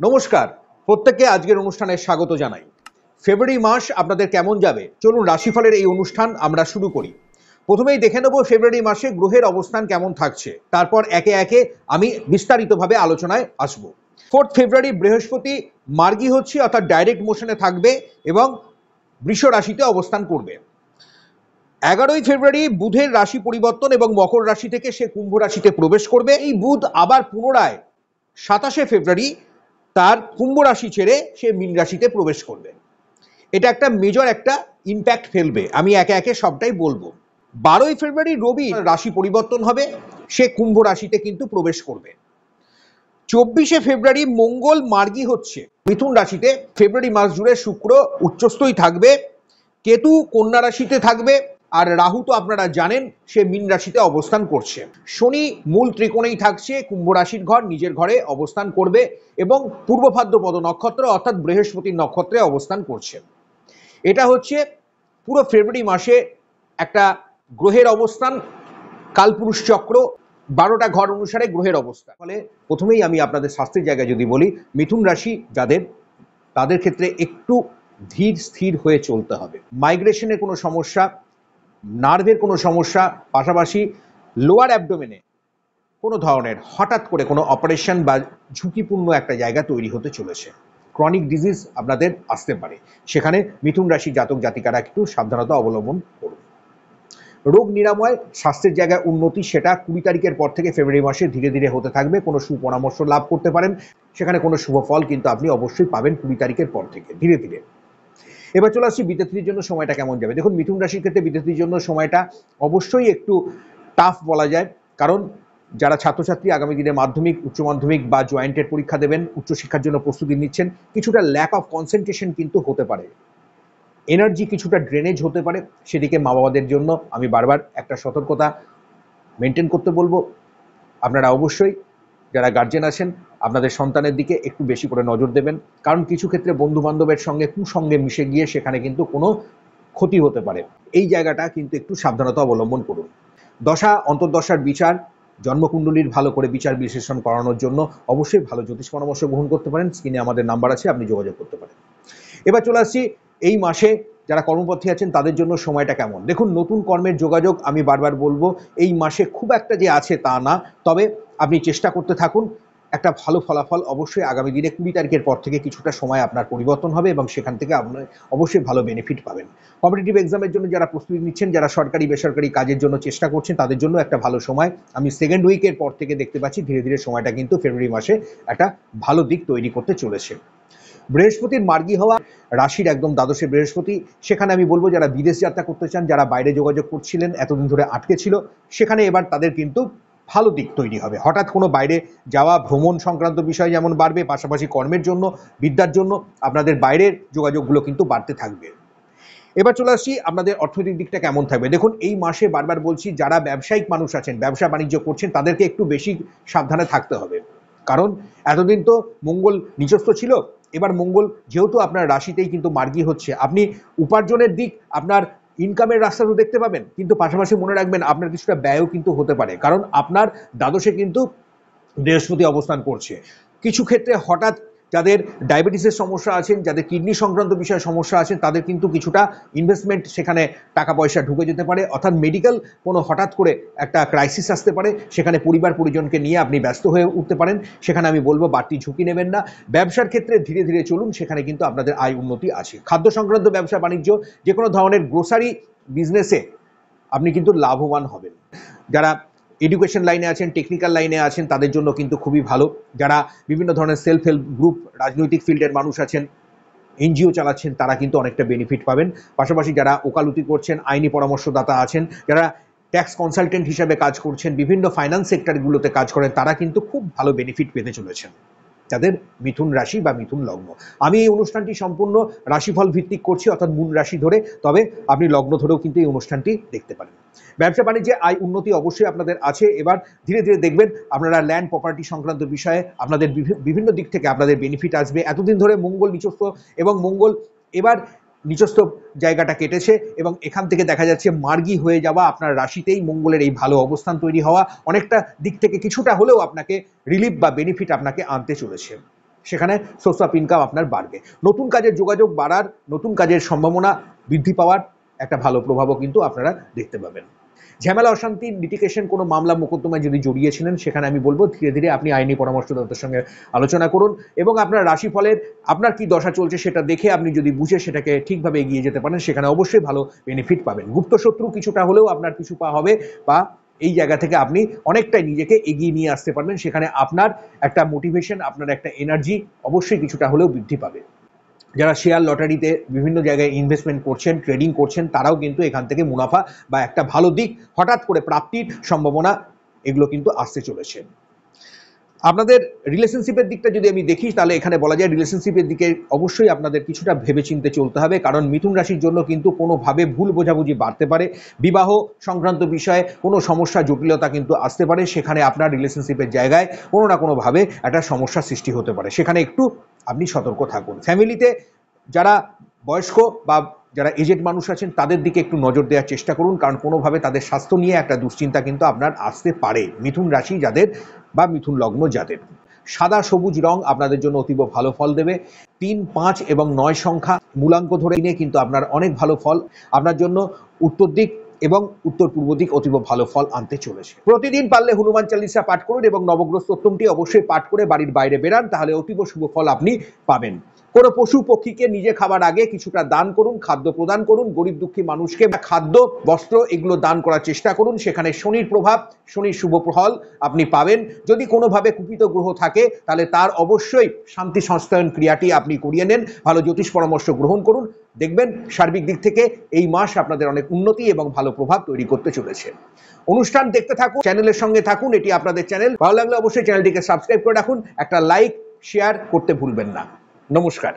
নমস্কার, প্রত্যেককে আজকের অনুষ্ঠানে স্বাগত জানাই। ফেব্রুয়ারি মাস আপনাদের কেমন যাবে? চলুন রাশিফলের এই অনুষ্ঠান আমরা শুরু করি। প্রথমেই দেখে নেব ফেব্রুয়ারি মাসে গ্রহের অবস্থান কেমন থাকছে, তারপর একে একে আমি বিস্তারিতভাবে আলোচনায় আসব। 4 ফেব্রুয়ারি বৃহস্পতি মার্গী হচ্ছে, অর্থাৎ ডাইরেক্ট মোশনে থাকবে এবং বৃষ রাশিতে অবস্থান করবে। 11ই ফেব্রুয়ারি বুধের রাশি পরিবর্তন এবং মকর রাশি থেকে সে কুম্ভ রাশিতে প্রবেশ করবে। এই বুধ আবার পুনরায় 27শে ফেব্রুয়ারি তার কুম্ভ রাশি ছেড়ে সে মীন রাশিতে প্রবেশ করবে। এটা একটা মেজর একটা ইম্প্যাক্ট ফেলবে, আমি একে একে সবটাই বলবো। 12ই ফেব্রুয়ারি রবি রাশি পরিবর্তন হবে, সে কুম্ভ রাশিতে কিন্তু প্রবেশ করবে। 24শে ফেব্রুয়ারি মঙ্গল মার্গী হচ্ছে মিথুন রাশিতে। ফেব্রুয়ারি মাস জুড়ে শুক্র উচ্চস্থই থাকবে, কেতু কন্যা রাশিতে থাকবে, আর রাহু তো আপনারা জানেন সে মীন রাশিতে অবস্থান করছে। শনি মূল ত্রিকোণেই থাকছে, কুম্ভ রাশির ঘর নিজের ঘরে অবস্থান করবে এবং পূর্ব ভাদ্রপদ নক্ষত্র অর্থাৎ বৃহস্পতির নক্ষত্রে অবস্থান করছে। এটা হচ্ছে পুরো ফেব্রুয়ারি মাসে একটা গ্রহের অবস্থান, কালপুরুষ চক্র, 12টা ঘর অনুসারে গ্রহের অবস্থা। ফলে প্রথমেই আমি আপনাদের স্বাস্থ্যের জায়গায় যদি বলি, মিথুন রাশি যাদের, তাদের ক্ষেত্রে একটু ধীর স্থির হয়ে চলতে হবে। মাইগ্রেশনের কোনো সমস্যা, নার্ভের কোনো সমস্যা, পাশাপাশি লোয়ার অ্যাবডোমেনে কোনো ধরনের হঠাৎ করে কোনো অপারেশন বা ঝুঁকিপূর্ণ একটা জায়গা তৈরি হতে চলেছে। ক্রনিক ডিজিজ আপনাদের আসতে পারে, সেখানে মিথুন রাশি জাতক জাতিকারা একটু সাবধানতা অবলম্বন করুন। রোগ নিরাময়, স্বাস্থ্যের জায়গায় উন্নতি, সেটা 20 তারিখের পর থেকে ফেব্রুয়ারি মাসে ধীরে ধীরে হতে থাকবে। কোনো সুপরামর্শ লাভ করতে পারেন, সেখানে কোনো শুভ ফল কিন্তু আপনি অবশ্যই পাবেন 20 তারিখের পর থেকে ধীরে ধীরে। এবার চলে আসছি বিদ্যার্থীদের জন্য সময়টা কেমন যাবে। দেখুন, মিথুন রাশির ক্ষেত্রে বিদ্যার্থীর জন্য সময়টা অবশ্যই একটু টাফ বলা যায়, কারণ যারা ছাত্রছাত্রী আগামী দিনে মাধ্যমিক, উচ্চ মাধ্যমিক বা জয়েন্টের পরীক্ষা দেবেন, উচ্চশিক্ষার জন্য প্রস্তুতি নিচ্ছেন, কিছুটা ল্যাক অফ কনসেন্ট্রেশন কিন্তু হতে পারে, এনার্জি কিছুটা ড্রেনেজ হতে পারে। সেদিকে মা বাবাদের জন্য আমি বারবার একটা সতর্কতা মেনটেন করতে বলবো। আপনারা অবশ্যই যারা গার্জেন আছেন আপনাদের সন্তানের দিকে একটু বেশি করে নজর দেবেন, কারণ কিছু ক্ষেত্রে বন্ধু বান্ধবের সঙ্গে কুসঙ্গে মিশে গিয়ে সেখানে কিন্তু কোনো ক্ষতি হতে পারে। এই জায়গাটা কিন্তু একটু সাবধানতা অবলম্বন করুন। দশা অন্তর্দশার বিচার, জন্মকুণ্ডলীর ভালো করে বিচার বিশ্লেষণ করানোর জন্য অবশ্যই ভালো জ্যোতিষ পরামর্শ গ্রহণ করতে পারেন। স্ক্রিনে আমাদের নাম্বার আছে, আপনি যোগাযোগ করতে পারেন। এবার চলে আসছি এই মাসে যারা কর্মপন্থী আছেন তাদের জন্য সময়টা কেমন। দেখুন, নতুন কর্মের যোগাযোগ আমি বারবার বলবো এই মাসে খুব একটা যে আছে তা না, তবে আপনি চেষ্টা করতে থাকুন। একটা ভালো ফলাফল অবশ্যই আগামী দিনে 20 তারিখের পর থেকে কিছুটা সময় আপনার পরিবর্তন হবে এবং সেখান থেকে আপনি অবশ্যই ভালো বেনিফিট পাবেন। কম্পিটিটিভ এক্সামের জন্য যারা প্রস্তুতি নিচ্ছেন, যারা সরকারি বেসরকারি কাজের জন্য চেষ্টা করছেন, তাদের জন্য একটা ভালো সময় আমি সেকেন্ড উইকের পর থেকে দেখতে পাচ্ছি। ধীরে ধীরে সময়টা কিন্তু ফেব্রুয়ারি মাসে একটা ভালো দিক তৈরি করতে চলেছে। বৃহস্পতির মার্গী হওয়া, রাশির একদম দ্বাদশে বৃহস্পতি, সেখানে আমি বলবো যারা বিদেশ যাত্রা করতে চান, যারা বাইরে যোগাযোগ করছিলেন, এতদিন ধরে আটকে ছিল, সেখানে এবার তাদের কিন্তু ভালো দিক তৈরি হবে। হঠাৎ কোনো বাইরে যাওয়া, ভ্রমণ সংক্রান্ত বিষয় যেমন বাড়বে, পাশাপাশি কর্মের জন্য, বিদ্যার জন্য আপনাদের বাইরের যোগাযোগগুলো কিন্তু বাড়তে থাকবে। এবার চলে আসছি আপনাদের অর্থনৈতিক দিকটা কেমন থাকবে। দেখুন, এই মাসে বারবার বলছি যারা ব্যবসায়িক মানুষ আছেন, ব্যবসা বাণিজ্য করছেন, তাদেরকে একটু বেশি সাবধানে থাকতে হবে, কারণ এতদিন তো মঙ্গল নিচস্থ ছিল, এবার মঙ্গল যেহেতু আপনার রাশিতেই কিন্তু মার্গী হচ্ছে, আপনি উপার্জনের দিক, আপনার ইনকামের রাস্তা তো দেখতে পাবেন, কিন্তু পাশাপাশি মনে রাখবেন আপনার কিছুটা ব্যয়ও কিন্তু হতে পারে, কারণ আপনার দ্বাদশে কিন্তু বৃহস্পতি অবস্থান করছে। কিছু ক্ষেত্রে হঠাৎ যাদের ডায়াবেটিসের সমস্যা আছেন, যাদের কিডনি সংক্রান্ত বিষয়ে সমস্যা আছেন, তাদের কিন্তু কিছুটা ইনভেস্টমেন্ট সেখানে টাকা পয়সা ঢুকে যেতে পারে, অর্থাৎ মেডিকেল কোনো হঠাৎ করে একটা ক্রাইসিস আসতে পারে, সেখানে পরিবার পরিজনকে নিয়ে আপনি ব্যস্ত হয়ে উঠতে পারেন। সেখানে আমি বলবো বাড়তি ঝুঁকি নেবেন না। ব্যবসার ক্ষেত্রে ধীরে ধীরে চলুন, সেখানে কিন্তু আপনাদের আয় উন্নতি আছে। খাদ্য সংক্রান্ত ব্যবসা বাণিজ্য, যে কোনো ধরনের গ্রোসারি বিজনেসে আপনি কিন্তু লাভবান হবেন। যারা এডুকেশন লাইনে আছেন, টেকনিক্যাল লাইনে আছেন, তাদের জন্য কিন্তু খুবই ভালো। যারা বিভিন্ন ধরনের সেলফ হেল্প গ্রুপ, রাজনৈতিক ফিল্ডের মানুষ আছেন, এনজিও চালাচ্ছেন, তারা কিন্তু অনেকটা বেনিফিট পাবেন। পাশাপাশি যারা ওকালতি করছেন, আইনি পরামর্শদাতা আছেন, যারা ট্যাক্স কনসালটেন্ট হিসাবে কাজ করছেন, বিভিন্ন ফাইন্যান্স সেক্টরগুলোতে কাজ করেন, তারা কিন্তু খুব ভালো বেনিফিট পেতে চলেছেন, যাদের মিথুন রাশি বা মিথুন লগ্ন। আমি এই অনুষ্ঠানটি সম্পূর্ণ রাশিফল ভিত্তিক করছি, অর্থাৎ মূল রাশি ধরে, তবে আপনি লগ্ন ধরেও কিন্তু এই অনুষ্ঠানটি দেখতে পারেন। ব্যবসা বাণিজ্যে আয় উন্নতি অবশ্যই আপনাদের আছে। এবার ধীরে ধীরে দেখবেন আপনারা ল্যান্ড প্রপার্টি সংক্রান্ত বিষয়ে আপনাদের বিভিন্ন দিক থেকে আপনাদের বেনিফিট আসবে। এতদিন ধরে মঙ্গল নিচস্থ এবং মঙ্গল এবার নিচস্থ জায়গাটা কেটেছে এবং এখান থেকে দেখা যাচ্ছে মার্গী হয়ে যাওয়া, আপনার রাশিতেই মঙ্গলের এই ভালো অবস্থান তৈরি হওয়া অনেকটা দিক থেকে কিছুটা হলেও আপনাকে রিলিফ বা বেনিফিট আপনাকে আনতে চলেছে। সেখানে সোর্স অফ ইনকাম আপনার বাড়বে। নতুন কাজের যোগাযোগ বাড়ার, নতুন কাজের সম্ভাবনা বৃদ্ধি পাওয়ার একটা ভালো প্রভাবও কিন্তু আপনারা দেখতে পাবেন। ঝামেলা অশান্তি লিটিগেশন কোনো মামলা মোকদ্দমায় যদি জড়িয়েছিলেন, সেখানে আমি বলবো ধীরে ধীরে আপনি আইনি পরামর্শদাতার সঙ্গে আলোচনা করুন এবং আপনার রাশিফলের আপনার কি দশা চলছে সেটা দেখে আপনি যদি বুঝে সেটাকে ঠিকভাবে এগিয়ে যেতে পারেন, সেখানে অবশ্যই ভালো বেনিফিট পাবেন। গুপ্ত শত্রু কিছুটা হলেও আপনার পিছু পা হবে, বা এই জায়গা থেকে আপনি অনেকটাই নিজেকে এগিয়ে নিয়ে আসতে পারবেন। সেখানে আপনার একটা মোটিভেশন, আপনার একটা এনার্জি অবশ্যই কিছুটা হলেও বৃদ্ধি পাবে। যারা শেয়ার লটারিতে বিভিন্ন জায়গায় ইনভেস্টমেন্ট করছেন, ট্রেডিং করছেন, তারাও কিন্তু এখান থেকে মুনাফা বা একটা ভালো দিক হঠাৎ করে প্রাপ্তির সম্ভাবনা এগুলো কিন্তু আসতে চলেছে। আপনাদের রিলেশনশিপের দিকটা যদি আমি দেখি, তাহলে এখানে বলা যায় রিলেশনশিপের দিকে অবশ্যই আপনাদের কিছুটা ভেবেচিন্তে চলতে হবে, কারণ মিথুন রাশির জন্য কিন্তু কোনোভাবে ভুল বোঝাবুঝি বাড়তে পারে। বিবাহ সংক্রান্ত বিষয়ে কোনো সমস্যা জটিলতা কিন্তু আসতে পারে, সেখানে আপনার রিলেশনশিপের জায়গায় কোনো না কোনোভাবে একটা সমস্যা সৃষ্টি হতে পারে, সেখানে একটু আপনি সতর্ক থাকুন। ফ্যামিলিতে যারা বয়স্ক বা যারা এজেড মানুষ আছেন তাদের দিকে একটু নজর দেওয়ার চেষ্টা করুন, কারণ কোনোভাবে তাদের স্বাস্থ্য নিয়ে একটা দুশ্চিন্তা কিন্তু আপনার আসতে পারে। মিথুন রাশি যাদের বা মিথুন লগ্ন যাদের, সাদা সবুজ রং আপনাদের জন্য অতীব ভালো ফল দেবে। 3, 5 এবং 9 সংখ্যা মূলাঙ্ক ধরে নিয়ে কিন্তু আপনার অনেক ভালো ফল আপনার জন্য উত্তর দিক এবং উত্তর পূর্ব দিক অতীব ভালো ফল আনতে চলেছে। প্রতিদিন পারলে হনুমান চালিসা পাঠ করুন এবং নবগ্রহ স্তোত্রটি অবশ্যই পাঠ করে বাড়ির বাইরে বেরান, তাহলে অতীব শুভ ফল আপনি পাবেন। কোনো পশু পক্ষীকে নিজে খাবার আগে কিছুটা দান করুন, খাদ্য প্রদান করুন। গরিব দুঃখী মানুষকে খাদ্য, বস্ত্র এগুলো দান করার চেষ্টা করুন, সেখানে শনির প্রভাব, শনির শুভ ফল আপনি পাবেন। যদি কোনোভাবে কুপিত গ্রহ থাকে তাহলে তার অবশ্যই শান্তি সংস্থায়ন ক্রিয়াটি আপনি করিয়ে নেন, ভালো জ্যোতিষ পরামর্শ গ্রহণ করুন, দেখবেন সার্বিক দিক থেকে এই মাস আপনাদের অনেক উন্নতি এবং ভালো প্রভাব তৈরি করতে চলেছে। অনুষ্ঠান দেখতে থাকুন, চ্যানেলের সঙ্গে থাকুন, এটি আপনাদের চ্যানেল। ভালো লাগলে অবশ্যই চ্যানেলটিকে সাবস্ক্রাইব করে রাখুন, একটা লাইক শেয়ার করতে ভুলবেন না। নমস্কার।